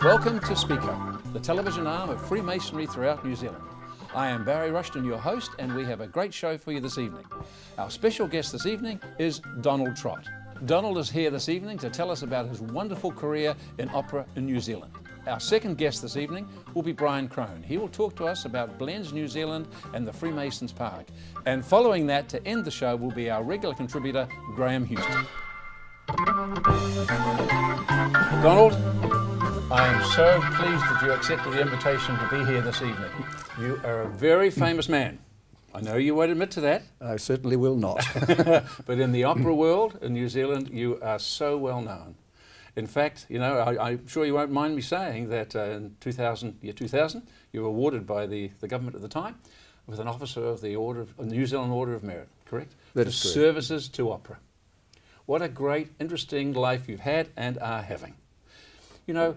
Welcome to Speak Up, the television arm of Freemasonry throughout New Zealand. I am Barry Rushton, your host, and we have a great show for you this evening. Our special guest this evening is Donald Trott. Donald is here this evening to tell us about his wonderful career in opera in New Zealand. Our second guest this evening will be Brian Crone. He will talk to us about Blends New Zealand and the Freemasons Park. And following that, to end the show, will be our regular contributor, Graeme Houston. Donald, I am so pleased that you accepted the invitation to be here this evening. You are a very famous man. I know you won't admit to that. I certainly will not. But in the opera world in New Zealand, you are so well known. In fact, you know, I'm sure you won't mind me saying that in 2000, you were awarded by the government at the time with an officer of the New Zealand Order of Merit, correct? That for is correct. Services to opera. What a great, interesting life you've had and are having. You know,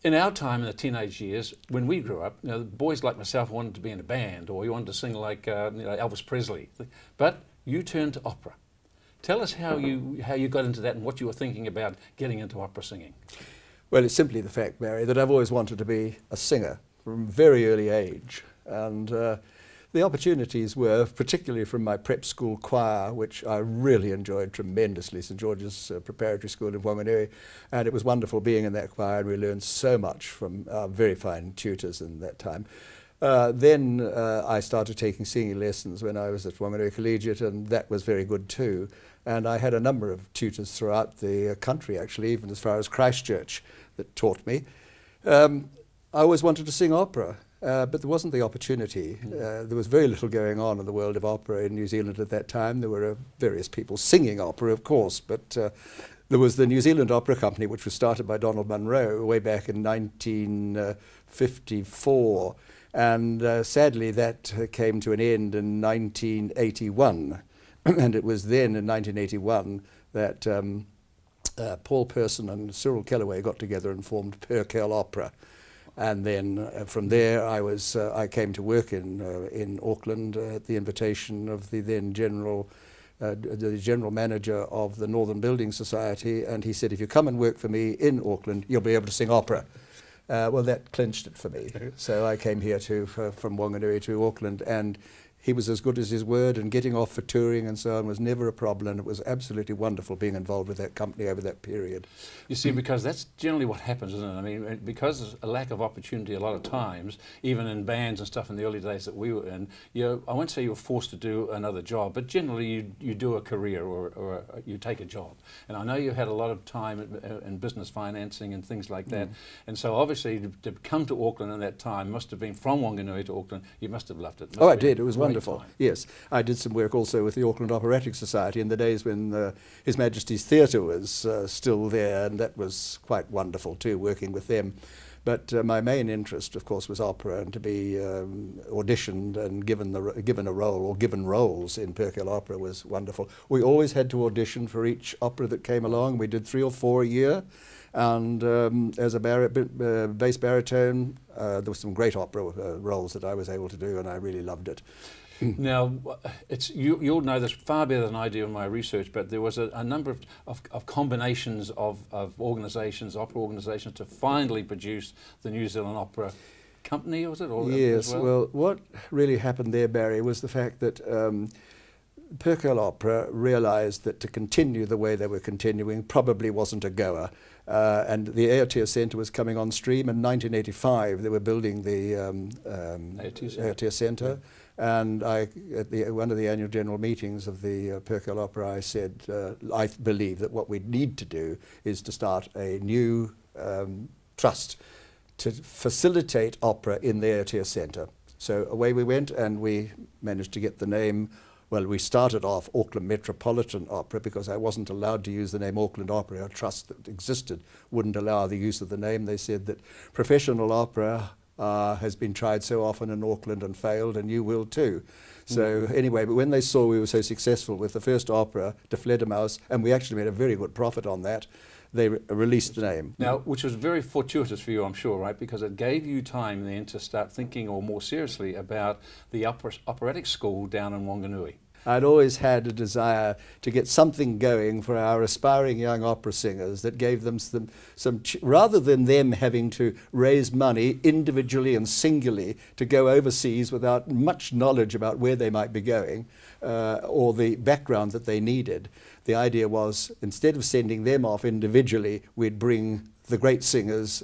in our time in the teenage years, when we grew up, you know, boys like myself wanted to be in a band, or you wanted to sing like you know, Elvis Paisley. But you turned to opera. Tell us how you got into that and what you were thinking about getting into opera singing. Well, it's simply the fact, Barry, that I've always wanted to be a singer from a very early age. And the opportunities were, particularly from my prep school choir, which I really enjoyed tremendously, St George's Preparatory School in Whanganui, and it was wonderful being in that choir, and we learned so much from our very fine tutors in that time. Then I started taking singing lessons when I was at Whanganui Collegiate, and that was very good too. And I had a number of tutors throughout the country, actually, even as far as Christchurch, that taught me. I always wanted to sing opera. But there wasn't the opportunity. There was very little going on in the world of opera in New Zealand at that time. There were various people singing opera, of course, but there was the New Zealand Opera Company, which was started by Donald Munro way back in 1954, and sadly that came to an end in 1981. And it was then in 1981 that Paul Person and Cyril Kellaway got together and formed Purcell Opera. And then from there, I came to work in Auckland at the invitation of the then general manager of the Northern Building Society, and he said, "If you come and work for me in Auckland, you'll be able to sing opera." Well, that clinched it for me. So I came here from Whanganui to Auckland, and he was as good as his word, and getting off for touring and so on was never a problem. It was absolutely wonderful being involved with that company over that period. You see, because that's generally what happens, isn't it? I mean, because there's a lack of opportunity a lot of times, even in bands and stuff in the early days that we were in, I won't say you were forced to do another job, but generally you do a career or you take a job. And I know you had a lot of time in business financing and things like that. And so obviously to come to Auckland in that time must have been from Whanganui to Auckland, you must have loved it. Oh, I did. It was wonderful. Yes, I did some work also with the Auckland Operatic Society in the days when His Majesty's Theatre was still there, and that was quite wonderful too, working with them. But my main interest, of course, was opera, and to be auditioned and given a role, or given roles in Purcell Opera, was wonderful. We always had to audition for each opera that came along. We did 3 or 4 a year. And as a bass baritone, there were some great opera roles that I was able to do, and I really loved it. Now, you'll know this far better than I do in my research, but there was a number of combinations of organisations, opera organisations, to finally produce the New Zealand Opera Company, was it? Or yes, well, what really happened there, Barry, was the fact that Purcell Opera realised that to continue the way they were continuing probably wasn't a goer. And the Aotea Centre was coming on stream. In 1985, they were building the Aotea Centre. And at one of the annual general meetings of the Purcell Opera, I said, I believe that what we need to do is to start a new trust to facilitate opera in the Aotea Centre. So away we went, and we managed to get the name. Well, we started off Auckland Metropolitan Opera because I wasn't allowed to use the name Auckland Opera. A trust that existed wouldn't allow the use of the name. They said that professional opera has been tried so often in Auckland and failed, and you will too. So anyway, but when they saw we were so successful with the first opera, De Fledermaus, and we actually made a very good profit on that, they released the name. Now, which was very fortuitous for you, I'm sure, right? Because it gave you time then to start thinking, or more seriously, about the operatic school down in Whanganui. I'd always had a desire to get something going for our aspiring young opera singers that gave them rather than them having to raise money individually and singularly to go overseas without much knowledge about where they might be going or the background that they needed. The idea was, instead of sending them off individually, we'd bring the great singers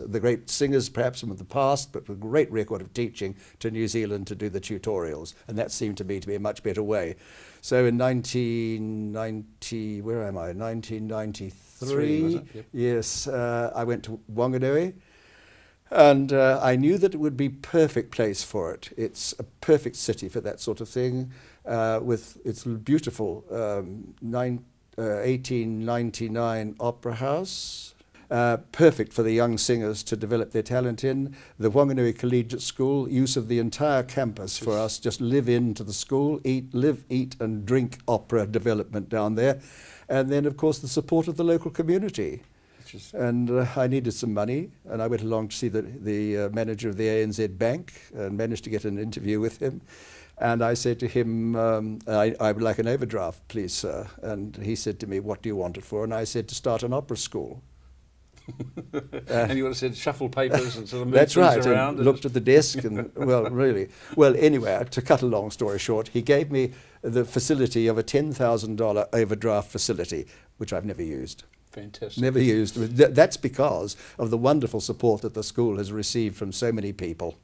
perhaps from the past, but with a great record of teaching, to New Zealand to do the tutorials. And that seemed to me to be a much better way. So in 1993, was it? Yep. yes, I went to Whanganui. And I knew that it would be a perfect place for it. It's a perfect city for that sort of thing, with its beautiful 1899 opera house. Perfect for the young singers to develop their talent in. The Whanganui Collegiate School, use of the entire campus for us, just live into the school, live, eat and drink opera development down there. And then, of course, the support of the local community. And I needed some money, and I went along to see the manager of the ANZ Bank and managed to get an interview with him. And I said to him, I would like an overdraft, please, sir. And he said to me, what do you want it for? And I said, to start an opera school. And you would have said shuffle papers and sort of move that's things right, around. And looked at the desk and, well, really. Well, anyway, to cut a long story short, he gave me the facility of a $10,000 overdraft facility, which I've never used. Fantastic. Never used. That's because of the wonderful support that the school has received from so many people.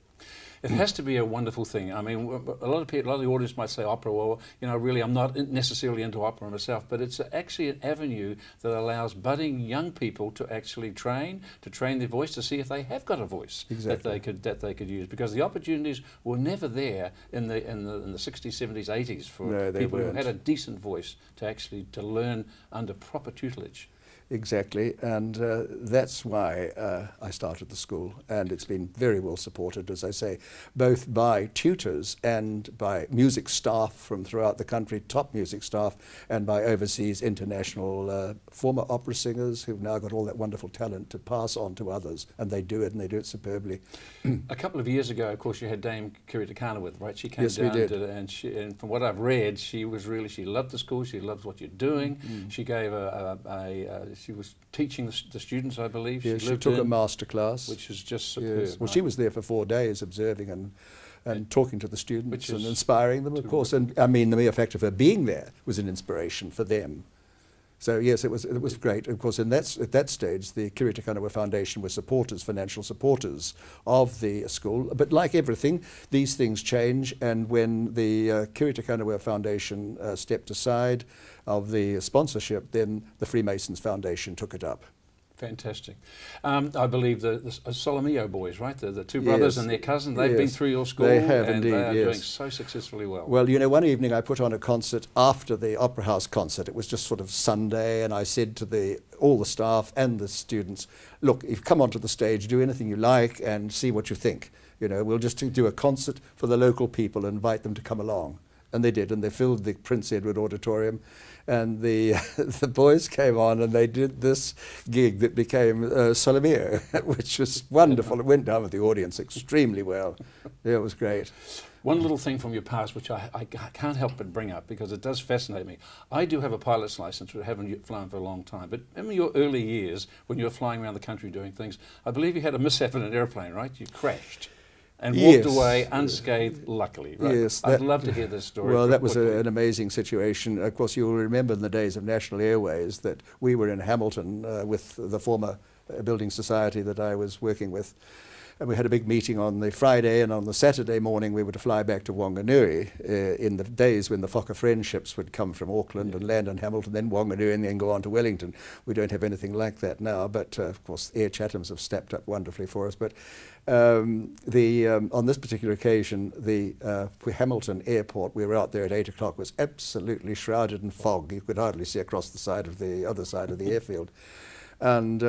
It has to be a wonderful thing. I mean, a lot of people, a lot of the audience might say opera. Well, you know, really, I'm not necessarily into opera myself, but it's actually an avenue that allows budding young people to actually train their voice, to see if they have got a voice that they could use. Because the opportunities were never there in the 60s, 70s, 80s for people who had a decent voice to learn under proper tutelage. Exactly, and that's why I started the school, and it's been very well supported, as I say, both by tutors and by music staff from throughout the country, top music staff, and by overseas international former opera singers who've now got all that wonderful talent to pass on to others, and they do it superbly. A couple of years ago, of course, you had Dame Kiritakana with, right? She came yes, down we did. And from what I've read, she loved the school, she loved what you're doing. She gave she was teaching the students, I believe. Yes, she took a master class. Which is just superb. Yes. Well, she was there for 4 days observing and talking to the students and inspiring them, of course. And I mean, the mere fact of her being there was an inspiration for them. So yes, it was great. Of course, at that stage, the Kiritakana Foundation were financial supporters of the school. But like everything, these things change. And when the Kiritakana Foundation stepped aside of the sponsorship, then the Freemasons Foundation took it up. Fantastic. I believe the Solomeo boys, right? The two brothers and their cousin, they've been through your school. They have and indeed, they are doing so successfully well. Well, you know, one evening I put on a concert after the Opera House concert. It was just sort of Sunday, and I said to all the staff and the students, look, if you come onto the stage, do anything you like and see what you think. You know, we'll just do a concert for the local people and invite them to come along. And they did, and they filled the Prince Edward Auditorium, and the boys came on and they did this gig that became Solomeo, which was wonderful. It went down with the audience extremely well. Yeah, it was great. One little thing from your past, which I can't help but bring up because it does fascinate me. I do have a pilot's license, but haven't flown for a long time. But in your early years, when you were flying around the country doing things, I believe you had a mishap in an airplane, right? You crashed and walked away unscathed, luckily. Right? Yes, I'd love to hear this story. Well, that was an amazing situation. Of course, you'll remember in the days of National Airways that we were in Hamilton with the former building society that I was working with. And we had a big meeting on the Friday, and on the Saturday morning we were to fly back to Whanganui in the days when the Fokker Friendships would come from Auckland and land in Hamilton, then Whanganui, and then go on to Wellington. We don't have anything like that now, but of course Air Chathams have stepped up wonderfully for us. But on this particular occasion, the Hamilton airport, we were out there at 8 o'clock, was absolutely shrouded in fog. You could hardly see across the side of the other side of the airfield. And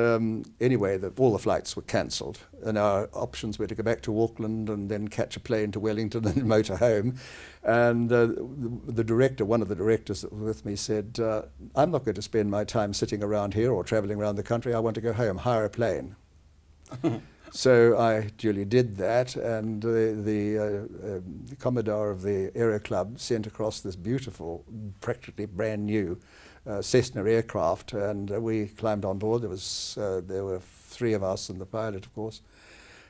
anyway, all the flights were cancelled, and our options were to go back to Auckland and then catch a plane to Wellington and motor home. And the director, one of the directors that was with me, said, I'm not going to spend my time sitting around here or travelling around the country. I want to go home, hire a plane. So I duly did that, and the Commodore of the Aero Club sent across this beautiful, practically brand new Cessna aircraft, and we climbed on board. There were 3 of us and the pilot, of course.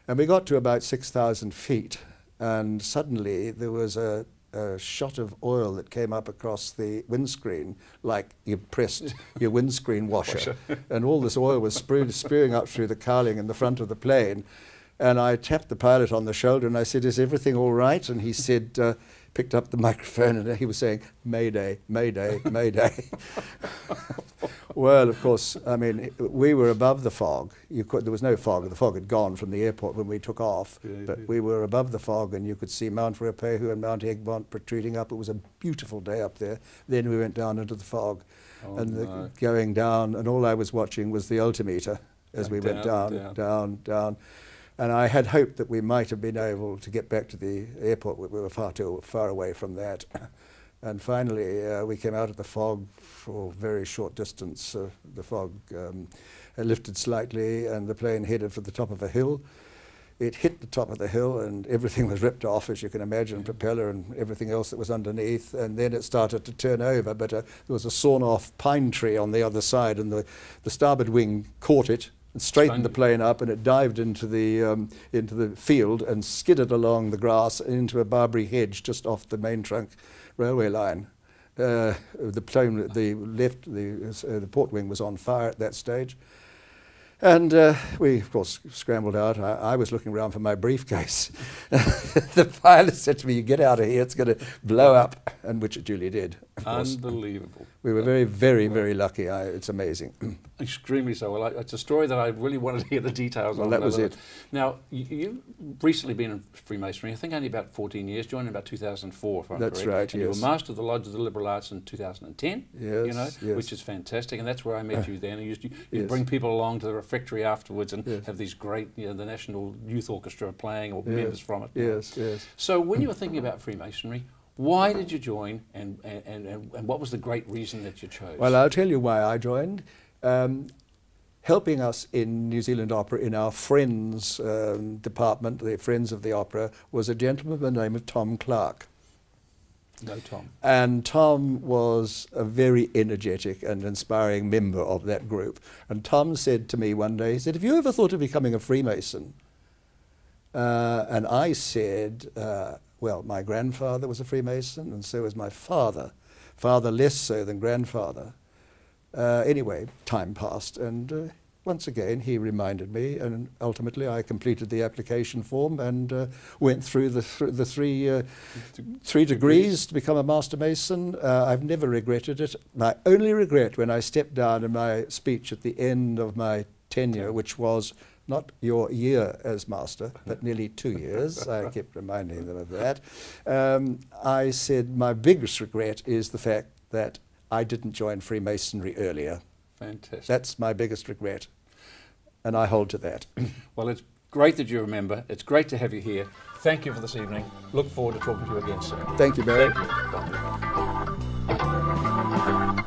And we got to about 6,000 feet, and suddenly there was a shot of oil that came up across the windscreen, like you pressed your windscreen washer. And all this oil was spewing up through the cowling in the front of the plane. And I tapped the pilot on the shoulder and I said, "Is everything all right?" And he said, picked up the microphone and he was saying, "Mayday, mayday, mayday." Well, of course, I mean, we were above the fog. There was no fog. The fog had gone from the airport when we took off. But we were above the fog and you could see Mount Ruapehu and Mount Egmont protruding up. It was a beautiful day up there. Then we went down into the fog. Going down, and all I was watching was the altimeter as we went down. And I had hoped that we might have been able to get back to the airport. We were far too far away from that. And finally, we came out of the fog for a very short distance. The fog lifted slightly, and the plane headed for the top of a hill. It hit the top of the hill, and everything was ripped off, as you can imagine, propeller and everything else that was underneath. And then it started to turn over, but there was a sawn-off pine tree on the other side, and the starboard wing caught it and straightened the plane up, and it dived into the field and skidded along the grass into a barberry hedge just off the main trunk railway line. The port wing was on fire at that stage. And we, of course, scrambled out. I was looking around for my briefcase. The pilot said to me, "You get out of here, it's going to blow up," and which it duly did. Unbelievable. We were very, very, very lucky. It's amazing. Extremely so. Well, it's a story that I really wanted to hear the details on. Well, that was it. Now, you've recently been in Freemasonry, I think only about 14 years, joined in about 2004, if I'm correct. That's right, and yes. you were Master of the Lodge of the Liberal Arts in 2010, yes, yes. which is fantastic, and that's where I met you then. You bring people along to the refectory afterwards and have these great, the National Youth Orchestra playing, or members from it. Yes, yes. So when you were thinking about Freemasonry, why did you join, and what was the great reason that you chose? Well, I'll tell you why I joined. Helping us in New Zealand Opera in our Friends department, the Friends of the Opera, was a gentleman by the name of Tom Clark. No, Tom. And Tom was a very energetic and inspiring member of that group. And Tom said to me one day, he said, "Have you ever thought of becoming a Freemason?" And I said, well, my grandfather was a Freemason, and so was my father. Father less so than grandfather. Anyway, time passed, and once again he reminded me, and ultimately I completed the application form and went through the three degrees to become a Master Mason. I've never regretted it. My only regret when I stepped down in my speech at the end of my tenure, which was not your year as Master, but nearly 2 years. I kept reminding them of that. I said my biggest regret is the fact that I didn't join Freemasonry earlier. Fantastic. That's my biggest regret, and I hold to that. Well, it's great that you remember. It's great to have you here. Thank you for this evening. Look forward to talking to you again soon. Thank you, Barry. Thank you.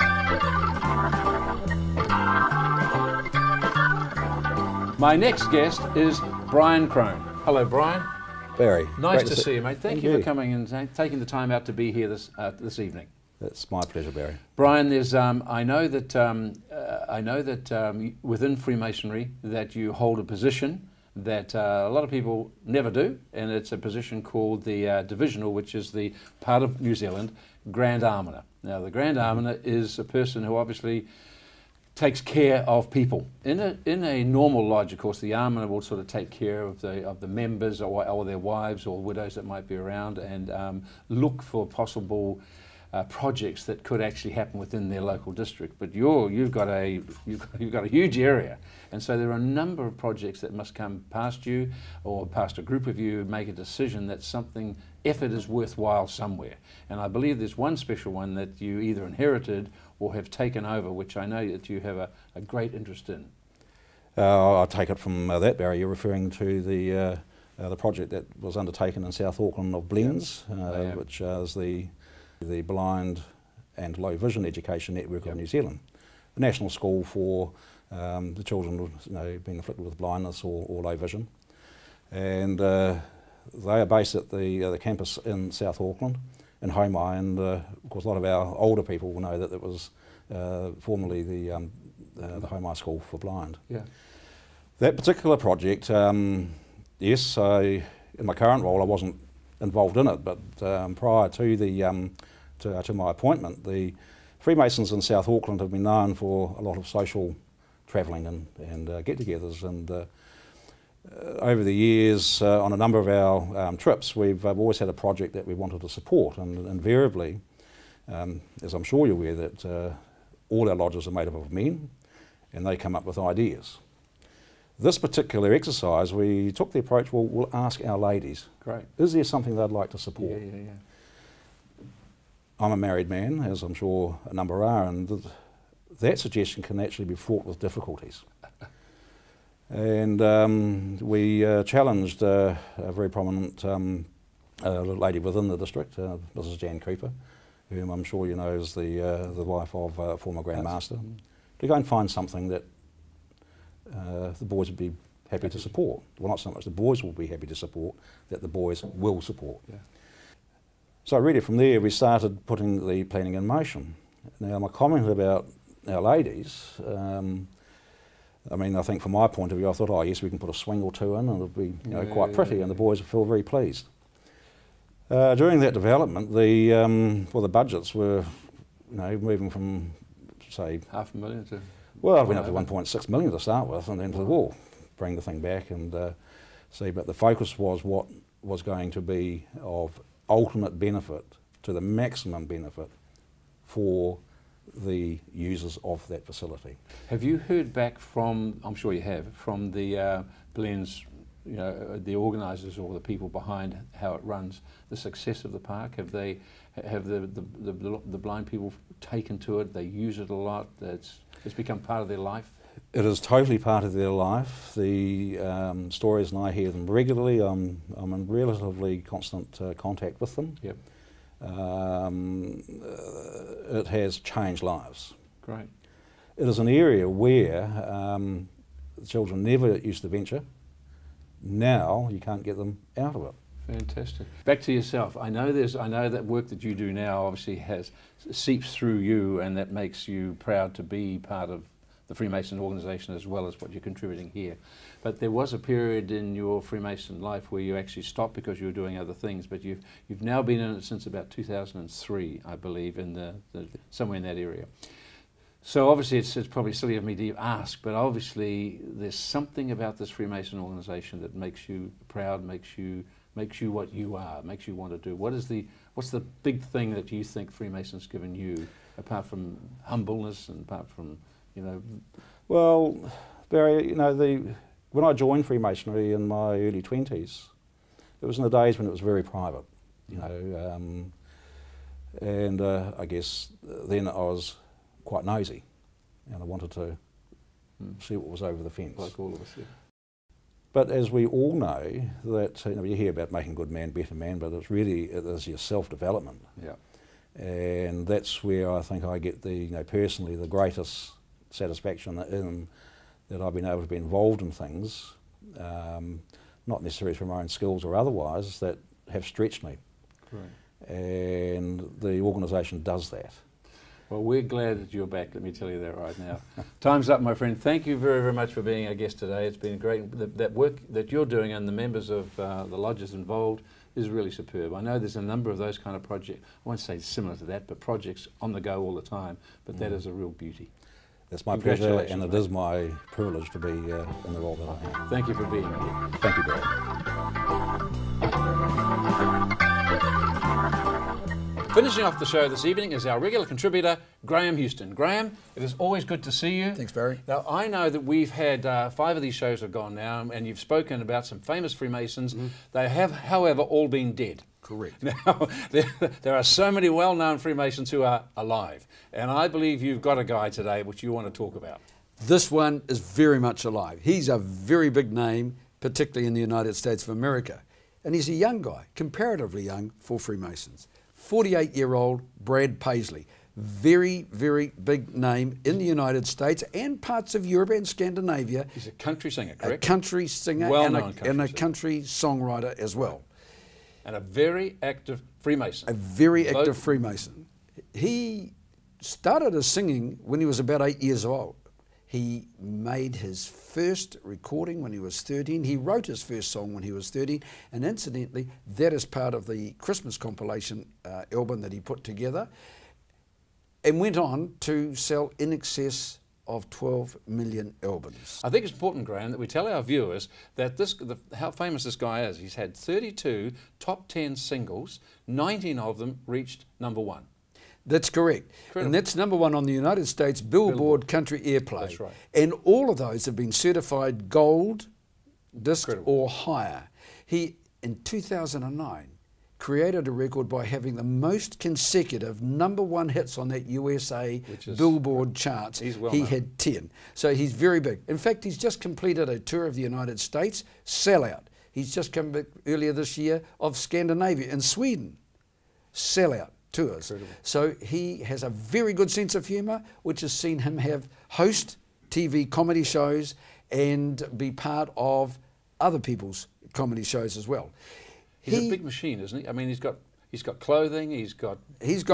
My next guest is Brian Crone. Hello, Brian. Barry. Nice to see you, mate. Thank you for coming and taking the time out to be here this evening. It's my pleasure, Barry. Brian, there's I know that within Freemasonry that you hold a position that a lot of people never do, and it's a position called the Divisional, which is the part of New Zealand, Grand Almoner. Now, the Grand Almoner is a person who obviously takes care of people. In a normal lodge, of course, the almoner will sort of take care of the members or their wives or widows that might be around, and look for possible projects that could actually happen within their local district. But you've got a huge area, and so there are a number of projects that must come past you or past a group of you and make a decision that something effort is worthwhile somewhere. And I believe there's one special one that you either inherited or have taken over, which I know that you have a great interest in. I'll take it from that, Barry. You're referring to the project that was undertaken in South Auckland of Blends, which is the Blind and Low Vision Education Network of New Zealand, the national school for the children being afflicted with blindness or low vision. and they are based at the campus in South Auckland, in Homai, and of course a lot of our older people will know that it was formerly the Homai School for Blind. Yeah. That particular project, yes, in my current role I wasn't involved in it, but prior to to my appointment, the Freemasons in South Auckland have been known for a lot of social travelling and get-togethers, and over the years on a number of our trips we've always had a project that we wanted to support, and invariably, as I'm sure you're aware, that all our lodges are made up of men and they come up with ideas. This particular exercise, we took the approach, well, we'll ask our ladies, Great. is there something they'd like to support? Yeah. I'm a married man, as I'm sure a number are, and that suggestion can actually be fraught with difficulties. And we challenged a very prominent lady within the district, Mrs. Jan Cooper, whom I'm sure you know is the wife of a former Grand Master, to go and find something that the boys would be happy to support. Well, not so much the boys will be happy to support, that the boys will support. Yeah. So really from there we started putting the planning in motion. Now my comment about our ladies, I mean, I think from my point of view I thought, oh yes, we can put a swing or two in and it'll be quite pretty, and the boys will feel very pleased. During that development, the budgets were moving from, say, $500,000 to... Well, it went up to 1.6 million to start with, and then to, well, bring the thing back and see. But the focus was what was going to be of ultimate benefit to the maximum benefit for the users of that facility. Have you heard back from, I'm sure you have, from the blends, the organisers or the people behind how it runs, the success of the park? Have the blind people taken to it? They use it a lot. It's become part of their life. It is totally part of their life. The stories, and I hear them regularly. I'm in relatively constant contact with them. Yep. It has changed lives. Great. It is an area where children never used to venture. Now you can't get them out of it. Fantastic. Back to yourself. I know that work that you do now obviously seeps through you, and that makes you proud to be part of the Freemason organisation as well as what you're contributing here. But there was a period in your Freemason life where you actually stopped because you were doing other things. But you've now been in it since about 2003, I believe, in somewhere in that area. So obviously it's probably silly of me to ask, but obviously there's something about this Freemason organisation that makes you proud, makes you what you are, makes you want to do. What's the big thing that you think Freemason's given you, apart from humbleness and apart from, Well, Barry, when I joined Freemasonry in my early 20s, it was in the days when it was very private, and I guess then I was quite nosy, and I wanted to see what was over the fence. Like all of us, yeah. But as we all know, that you hear about making good man, better man, but it is your self-development. Yeah. And that's where I think I get personally the greatest satisfaction in that I've been able to be involved in things, not necessarily from my own skills or otherwise, that have stretched me. Right. And the organisation does that. Well, we're glad that you're back, let me tell you that right now. Time's up, my friend. Thank you very, very much for being our guest today. It's been great. That work that you're doing and the members of the lodges involved is really superb. I know there's a number of those kind of projects, I won't say similar to that, but projects on the go all the time, but that is a real beauty. It's my pleasure, and it is my privilege to be in the role that I am. Thank you for being here. Thank you, Barry. Finishing off the show this evening is our regular contributor, Graeme Houston. Graeme, it is always good to see you. Thanks, Barry. Now, I know that we've had 5 of these shows have gone now, and you've spoken about some famous Freemasons. They have, however, all been dead. Correct. Now, there are so many well-known Freemasons who are alive, and I believe you've got a guy today which you want to talk about. This one is very much alive. He's a very big name, particularly in the United States of America. And he's a young guy, comparatively young for Freemasons. 48-year-old Brad Paisley. Very, very big name in the United States and parts of Europe and Scandinavia. He's a country singer, correct? A country singer and a country songwriter as well. And a very active Freemason. A very active Freemason. He started his singing when he was about 8 years old. He made his first recording when he was 13. He wrote his first song when he was 13. And incidentally, that is part of the Christmas compilation album that he put together, and went on to sell in excess of 12 million albums. I think it's important, Graeme, that we tell our viewers that how famous this guy is. He's had 32 top 10 singles, 19 of them reached #1. That's correct. Incredible. And that's #1 on the United States Billboard Country Airplay. That's right. And all of those have been certified gold, disc Incredible. or higher. He, in 2009, created a record by having the most consecutive #1 hits on that USA Billboard charts. He's well he known. had 10. So he's very big. In fact, he's just completed a tour of the United States, sellout. He's just come back earlier this year of Scandinavia and Sweden, sellout tours. Incredible. So he has a very good sense of humour, which has seen him host TV comedy shows and be part of other people's comedy shows as well. He's a big machine, isn't he? I mean, he's got clothing, he's got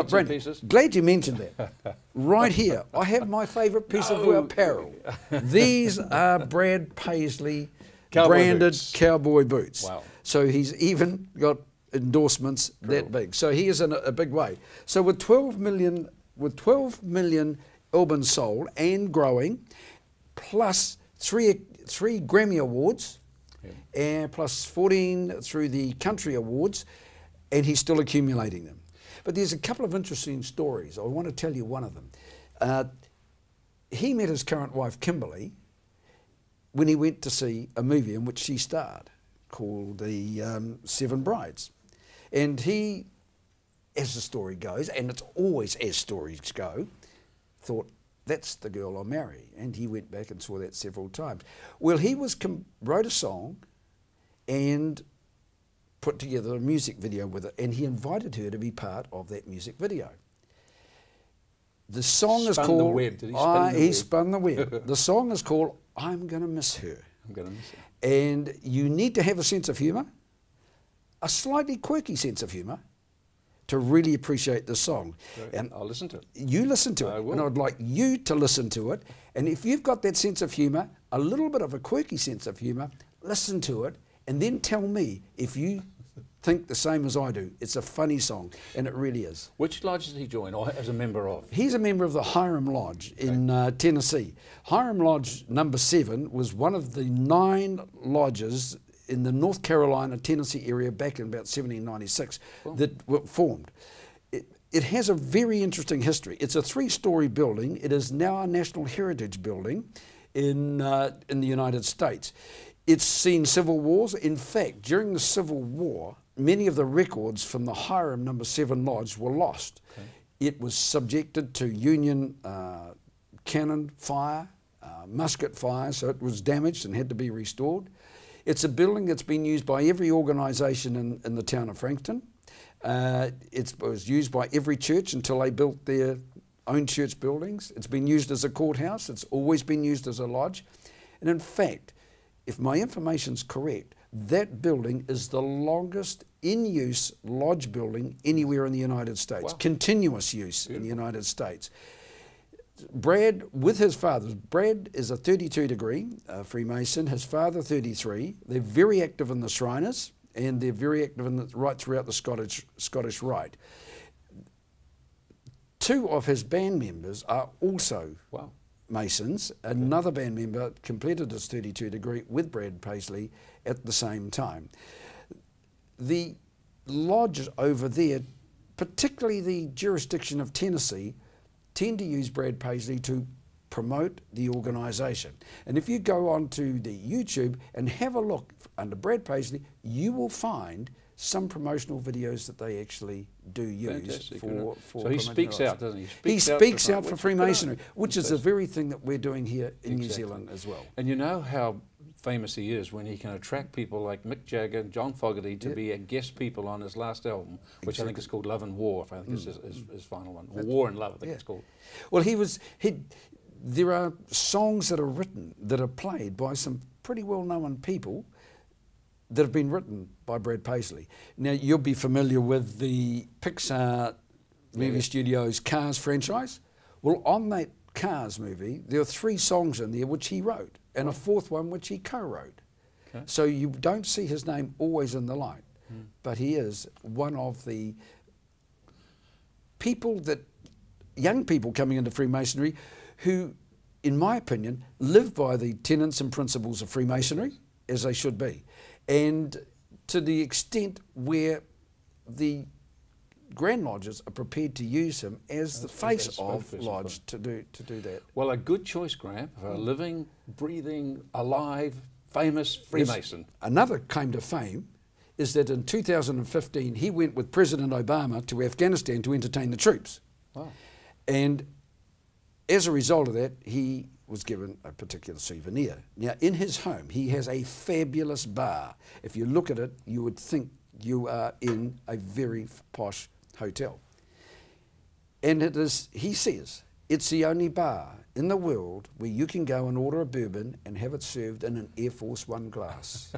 brand pieces. Glad you mentioned that. Right here, I have my favourite piece of apparel. These are Brad Paisley branded cowboy boots. Wow. So he's even got endorsements that big. So he is in a big way. So with 12 million albums sold and growing, plus three Grammy Awards, and plus 14 through the Country Awards, and he's still accumulating them. But there's a couple of interesting stories. I want to tell you one of them. He met his current wife, Kimberly, when he went to see a movie in which she starred called The Seven Brides. And he, as the story goes, and it's always as stories go, thought, that's the girl I'll marry. And he went back and saw that several times. Well, he wrote a song and put together a music video with it, and he invited her to be part of that music video. The song is called... Spun the web. Did he spin the web? He spun the web. The song is called I'm Gonna Miss Her. I'm gonna miss her. And you need to have a sense of humour, a slightly quirky sense of humour, to really appreciate the song. Great. And I'll listen to it. You listen to it, I will. and I'd like you to listen to it. And if you've got that sense of humour, a little bit of a quirky sense of humour, listen to it, and then tell me if you think the same as I do. It's a funny song, and it really is. Which lodge did he join, or as a member of? He's a member of the Hiram Lodge in Tennessee. Hiram Lodge #7 was one of the 9 lodges in the North Carolina, Tennessee area back in about 1796 that were formed. It has a very interesting history. It's a 3-story building. It is now a National Heritage building in the United States. It's seen civil wars. In fact, during the Civil War, many of the records from the Hiram #7 Lodge were lost. Okay. It was subjected to Union cannon fire, musket fire, so it was damaged and had to be restored. It's a building that's been used by every organisation in the town of Frankton. It was used by every church until they built their own church buildings. It's been used as a courthouse. It's always been used as a lodge. And in fact, if my information's correct, that building is the longest in-use lodge building anywhere in the United States. Wow. Continuous use in the United States. Brad, with his father, Brad is a 32 degree Freemason, his father 33. They're very active in the Shriners, and they're very active right throughout the Scottish Rite. 2 of his band members are also Masons. Another band member completed his 32 degree with Brad Paisley at the same time. The lodges over there, particularly the jurisdiction of Tennessee, tend to use Brad Paisley to promote the organisation. And if you go onto the YouTube and have a look under Brad Paisley, you will find some promotional videos that they actually do use for so he speaks out, doesn't he? He speaks out for Freemasonry, which is the very thing that we're doing here in New Zealand as well. And you know how famous he is when he can attract people like Mick Jagger and John Fogerty to be a guest people on his last album, which I think is called Love and War, I think is his final one. Or War and Love, I think it's called. Well, there are songs that are written, that are played by some pretty well-known people that have been written by Brad Paisley. Now, you'll be familiar with the Pixar movie studios Cars franchise. Well, on that Cars movie, there are 3 songs in there which he wrote, and a 4th one which he co-wrote. Okay. So you don't see his name always in the light, but he is one of the people that, young people coming into Freemasonry who, in my opinion, live by the tenets and principles of Freemasonry, as they should be. And to the extent where the Grand Lodges are prepared to use him as the face of Lodge to do that. Well, a good choice, Graeme, for a living, breathing, alive, famous Freemason. Yes. Another claim to fame is that in 2015 he went with President Obama to Afghanistan to entertain the troops. Wow. And as a result of that, he was given a particular souvenir. Now, in his home, he has a fabulous bar. If you look at it, you would think you are in a very posh hotel. And it is, he says, it's the only bar in the world where you can go and order a bourbon and have it served in an Air Force One glass.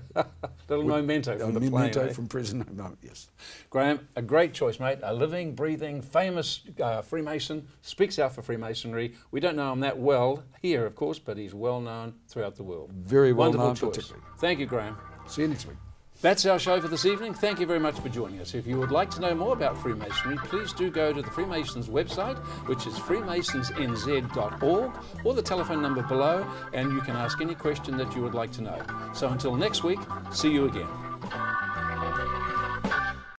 Little memento from the plane. Memento from President Obama, yes. Graeme, a great choice, mate. A living, breathing, famous Freemason, speaks out for Freemasonry. We don't know him that well here, of course, but he's well known throughout the world. Very well known, choice. Particularly. Thank you, Graeme. See you next week. That's our show for this evening. Thank you very much for joining us. If you would like to know more about Freemasonry, please do go to the Freemasons website, which is freemasonsnz.org, or the telephone number below, and you can ask any question that you would like to know. So until next week, see you again.